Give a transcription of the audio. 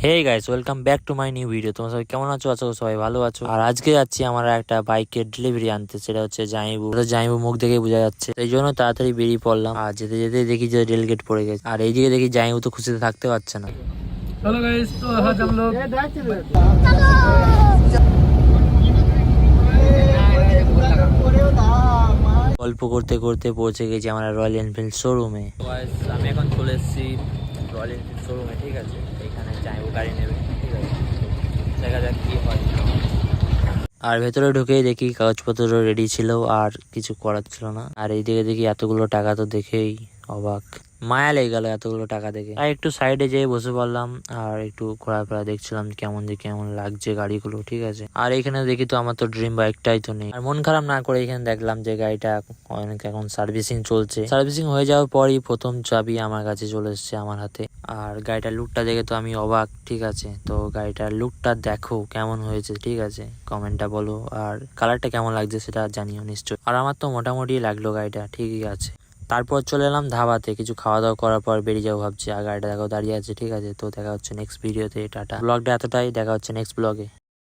Hey guys, welcome back to my new video. তোমরা সবাই কেমন আছো? আশা করি সবাই ভালো আছো। আর আজকে যাচ্ছি আমার একটা বাইকের ডেলিভারি আনতে, সেটা হচ্ছে জাইবু। জাইবু মুখ দেখেই বোঝা যাচ্ছে, এই জন্য তাড়াতাড়ি বেরিয়ে পড়লাম। আর যেতে যেতে দেখি যে রেল গেট পড়ে গেছে, আর এইদিকে দেখি জাইবু তো খুশিতে থাকতে পারছে না। हेलो गाइस, तो आज हम लोग গল্প করতে করতে পৌঁছে গেছি আমরা রয়্যাল এনফিল্ড শোরুমে। আমি এখন চলে এসেছি রয়্যাল এনফিল্ড শোরুমে, ঠিক আছে। এখানে জাইবু গাড়ি নেবে, ঠিক আছে। দেখা যাক কি হয়। আর ভেতরে ঢুকেই দেখি কাগজপত্র রেডি ছিল, আর কিছু করার ছিল না। আর এইদিকে দেখি এতগুলো টাকা, তো দেখেই অবাক, মায়া লেগে গেল এতগুলো টাকা দেখে। আর একটু সাইডে যেয়ে বসে পড়লাম আর একটু ঘোরাফেরা দেখছিলাম কেমন লাগছে গাড়িগুলো, ঠিক আছে। আর এখানে দেখি তো আমার তো ড্রিম বাইকটাই তো নেই। আর মন খারাপ না করে এখানে দেখলাম যে গাড়িটা অনেক এখন সার্ভিসিং চলছে। সার্ভিসিং হয়ে যাওয়ার পরই প্রথম চাবি আমার কাছে চলে এসছে, আমার হাতে। আর গাড়িটার লুকটা দেখে তো আমি অবাক, ঠিক আছে। তো গাড়িটার লুকটা দেখো কেমন হয়েছে, ঠিক আছে, কমেন্টটা বলো। আর কালারটা কেমন লাগছে সেটা জানিও নিশ্চয়। আর আমার তো মোটামুটি লাগলো গাড়িটা, ঠিকই আছে। তারপর চলে এলাম ধাবাতে, কিছু খাওয়া দাওয়া করার পর বেরিয়ে যাবো ভাবছি। আর গাড়িটা দেখো দাঁড়িয়ে আছে, ঠিক আছে। তো দেখা হচ্ছে নেক্সট ভিডিওতে। টাটা। ব্লগটা এতটাই, দেখা হচ্ছে নেক্সট ব্লগে।